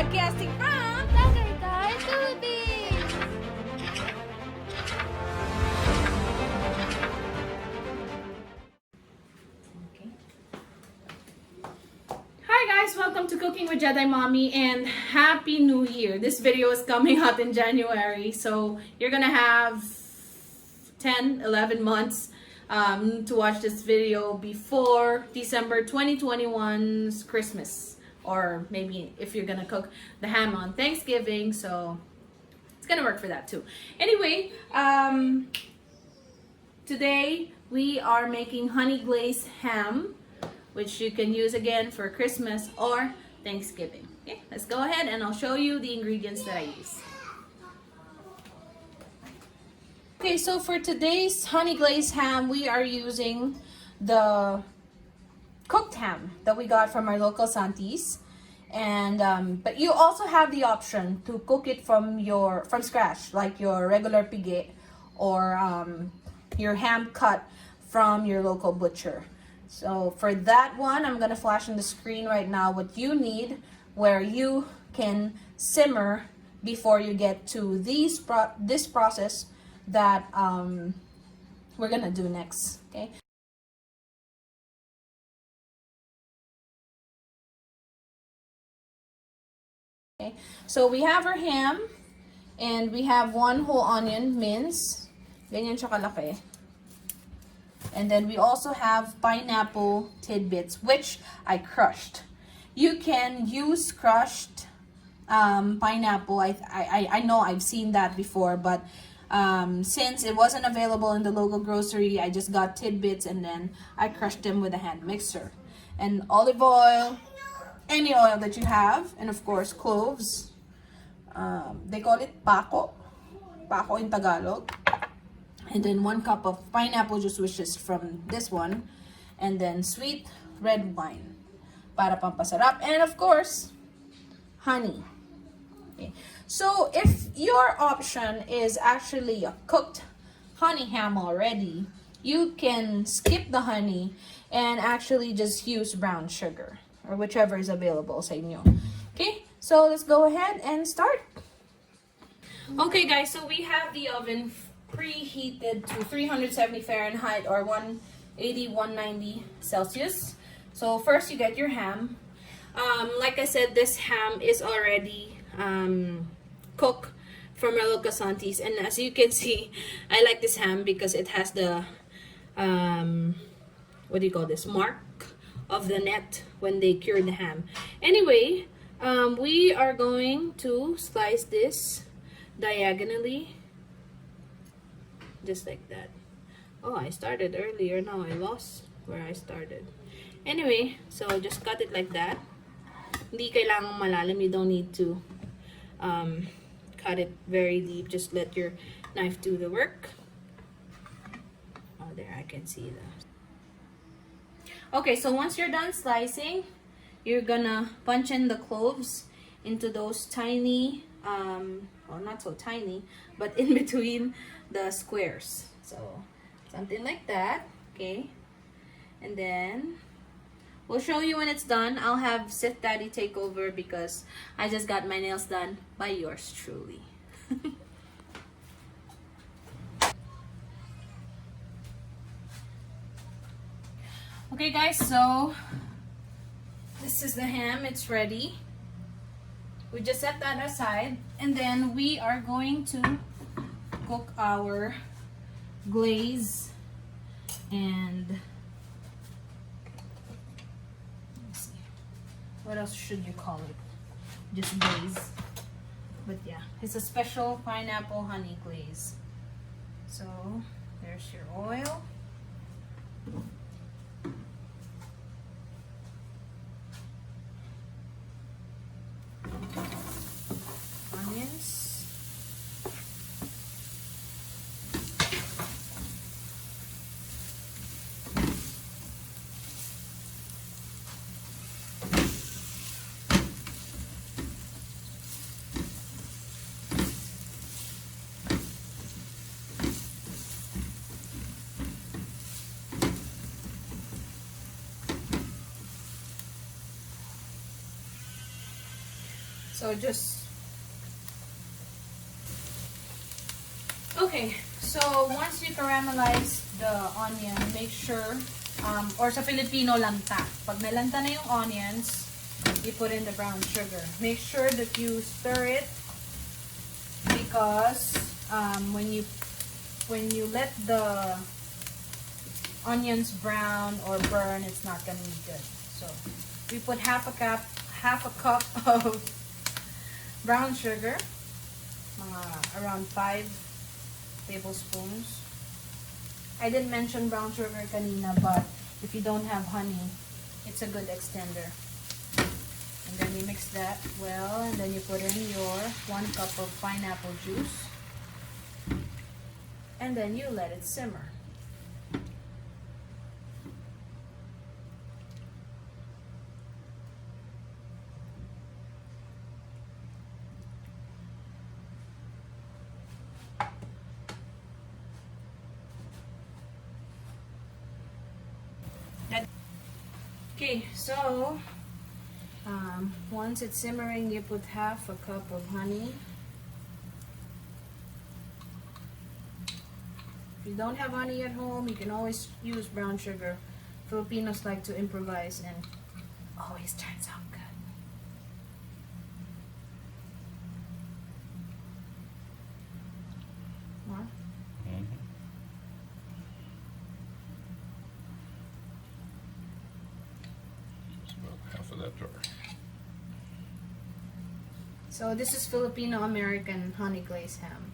broadcasting from Tagaytay, Philippines. Okay. Hi guys, welcome to Cooking with Jedi Mommy and Happy New Year. This video is coming out in January, so you're gonna have 10-11 months to watch this video before December 2021's Christmas, or maybe if you're gonna cook the ham on Thanksgiving, so it's gonna work for that too. Anyway, today we are making honey glazed ham, which you can use again for Christmas or Thanksgiving. Okay, let's go ahead and I'll show you the ingredients that I use. Okay, so for today's honey glazed ham, we are using the cooked ham that we got from our local Santis. And but you also have the option to cook it from scratch, like your regular pigget or your ham cut from your local butcher. So for that one, I'm gonna flash on the screen right now what you need, where you can simmer before you get to this process that we're gonna do next. Okay. Okay. So we have our ham, and we have one whole onion mince, ganyan siya kalaki. And then we also have pineapple tidbits, which I crushed. You can use crushed pineapple. I know I've seen that before, but since it wasn't available in the local grocery, I just got tidbits and then I crushed them with a hand mixer. And olive oil, any oil that you have, and of course cloves. They call it pako in Tagalog. And then 1 cup of pineapple juice, which is from this one, and then sweet red wine para pampasarap, and of course honey. Okay. So if your option is actually a cooked honey ham already, you can skip the honey and actually just use brown sugar or whichever is available sa inyo. Okay, so let's go ahead and start. Okay guys, so we have the oven preheated to 370 Fahrenheit or 180-190 Celsius. So first you get your ham. Like I said, this ham is already cooked from our local Santis, and as you can see, I like this ham because it has the what do you call this, mark of the net when they cured the ham. Anyway, we are going to slice this diagonally, just like that. Oh, I started earlier, now I lost where I started. Anyway, so just cut it like that. Hindi kailangang malalim, you don't need to cut it very deep, just let your knife do the work. Oh, there, I can see that. Okay, so once you're done slicing, you're gonna punch in the cloves into those tiny, well, not so tiny, but in between the squares. So something like that. Okay, and then we'll show you when it's done. I'll have Sith Daddy take over because I just got my nails done by yours truly. Okay guys, so this is the ham, it's ready. We just set that aside, and then we are going to cook our glaze and let's see, what else should you call it? Just glaze. But yeah, it's a special pineapple honey glaze. So there's your oil. Onions. So just, okay, so once you caramelize the onion, make sure, or sa Filipino, lanta. Pag nalanta na yung onions, you put in the brown sugar. Make sure that you stir it because when you let the onions brown or burn, it's not gonna be good. So we put half a cup of brown sugar, around 5 tablespoons. I didn't mention brown sugar kanina, but if you don't have honey, it's a good extender. And then you mix that well, and then you put in your 1 cup of pineapple juice, and then you let it simmer. Okay, so once it's simmering, you put half a cup of honey. If you don't have honey at home, you can always use brown sugar. Filipinos like to improvise and always turns out good. More? That jar. So this is Filipino-American honey glazed ham.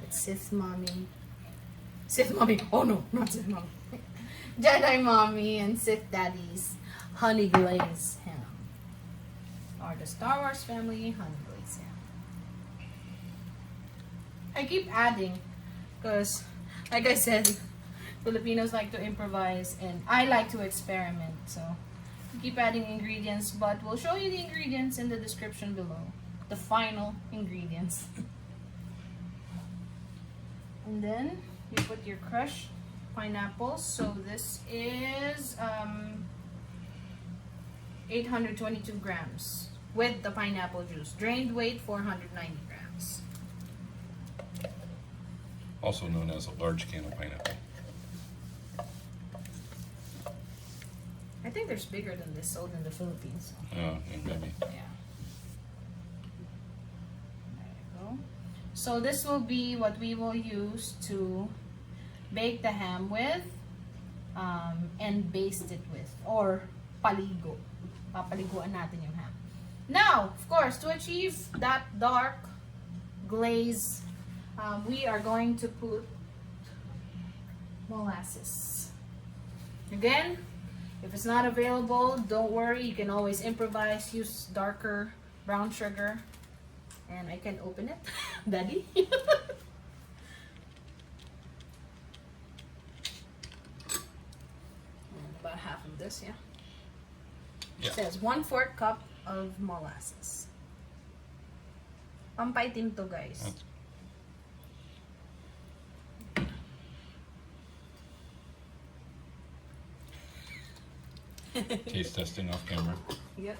It's Sith Mommy. Sith Mommy. Oh no, not Sith Mommy. Jedi Mommy and Sith Daddy's honey glazed ham. Or the Star Wars family honey glazed ham. I keep adding because, like I said, Filipinos like to improvise and I like to experiment, so keep adding ingredients, but we'll show you the ingredients in the description below, the final ingredients. And then you put your crushed pineapples. So this is 822 grams with the pineapple juice. Drained weight 490 grams. Also known as a large can of pineapple. I think there's bigger than this sold in the Philippines. Yeah, maybe. Yeah. There you go. So this will be what we will use to bake the ham with and baste it with, or paligo. Papaliguan natin yung ham. Now, of course, to achieve that dark glaze, we are going to put molasses. Again, if it's not available, don't worry. You can always improvise. Use darker brown sugar. And I can open it. Daddy? About half of this, yeah? It says 1/4 cup of molasses. Pampaitim to, guys. Taste testing off camera. Yep.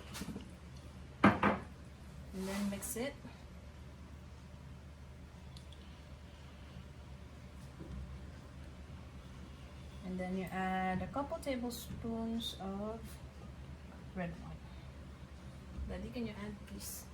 And then mix it. And then you add a couple tablespoons of red wine. Daddy, can you add, please?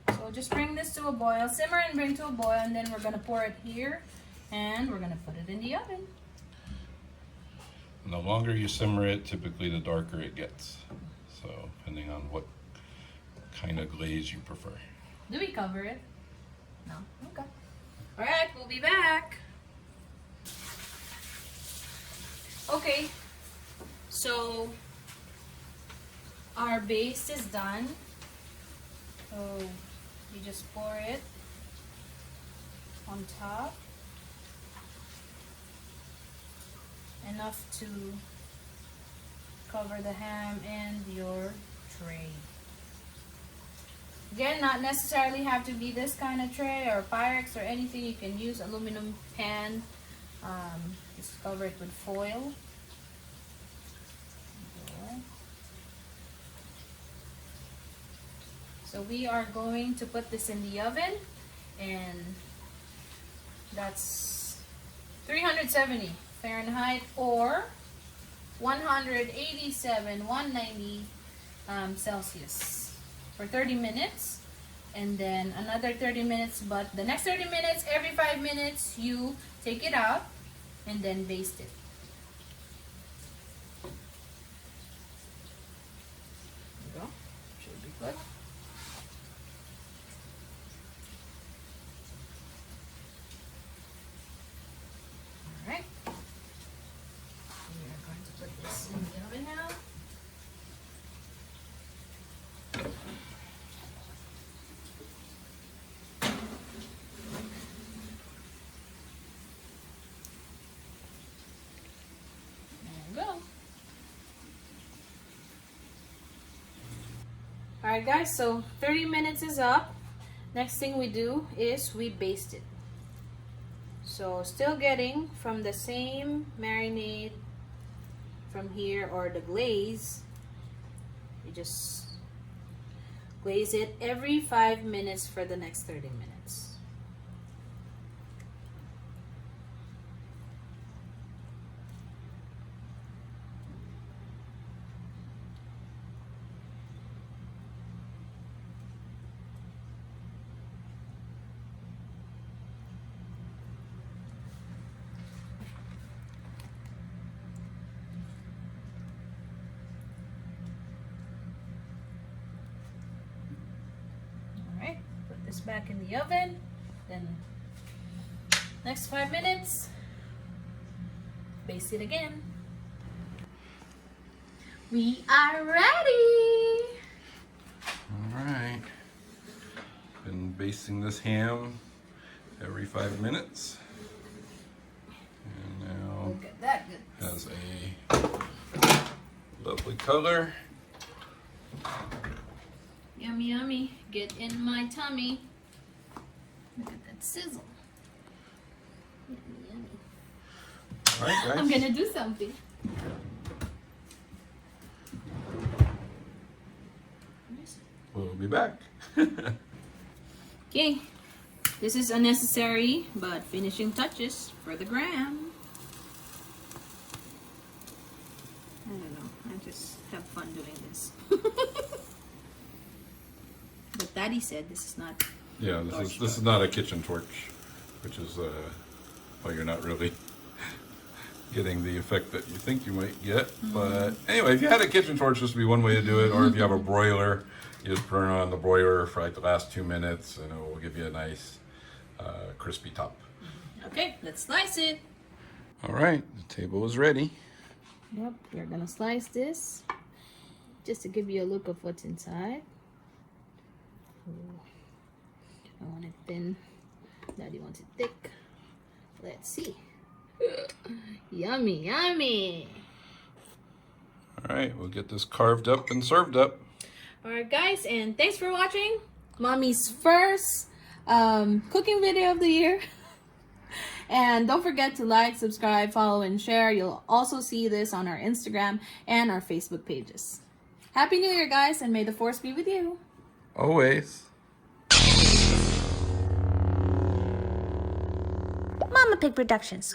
So just bring this to a boil, simmer and bring to a boil, and then we're gonna pour it here, and we're gonna put it in the oven. And the longer you simmer it, typically the darker it gets. So depending on what kind of glaze you prefer. Do we cover it? No? Okay. Alright, we'll be back. Okay, so our base is done. So you just pour it on top. enough to cover the ham and your tray. Again, not necessarily have to be this kind of tray or Pyrex or anything. You can use aluminum pan. Just cover it with foil. So we are going to put this in the oven, and that's 370 Fahrenheit or 190 Celsius for 30 minutes, and then another 30 minutes, but the next 30 minutes, every 5 minutes you take it out and then baste it. There you go. Should be good. Alright. We are going to put this in the oven now. Alright guys, so 30 minutes is up. Next thing we do is we baste it. So still getting from the same marinade from here, or the glaze. You just glaze it every 5 minutes for the next 30 minutes. Put this back in the oven, then next 5 minutes, baste it again. We are ready! Alright. Been basting this ham every 5 minutes. And now Look at that goodness. has a lovely color. Yummy, yummy. Get in my tummy. Look at that sizzle. Yummy, yummy. Alright guys. I'm gonna do something. We'll be back. Okay. This is unnecessary, but finishing touches for the gram. I don't know. I just have fun doing this. But Daddy said this is not. Yeah, this is not a kitchen torch, which is why you're not really getting the effect that you think you might get. But anyway, if you had a kitchen torch, this would be one way to do it. Or if you have a broiler, you just turn on the broiler for like the last 2 minutes, and it will give you a nice crispy top. Okay, let's slice it. All right, the table is ready. Yep, we're gonna slice this just to give you a look of what's inside. Ooh. I want it thin. Daddy wants it thick. Let's see. Yummy, yummy. All right, we'll get this carved up and served up. All right, guys, and thanks for watching Mommy's first cooking video of the year. And don't forget to like, subscribe, follow, and share. You'll also see this on our Instagram and our Facebook pages. Happy New Year, guys, and may the Force be with you. Always. Mama Pig Productions.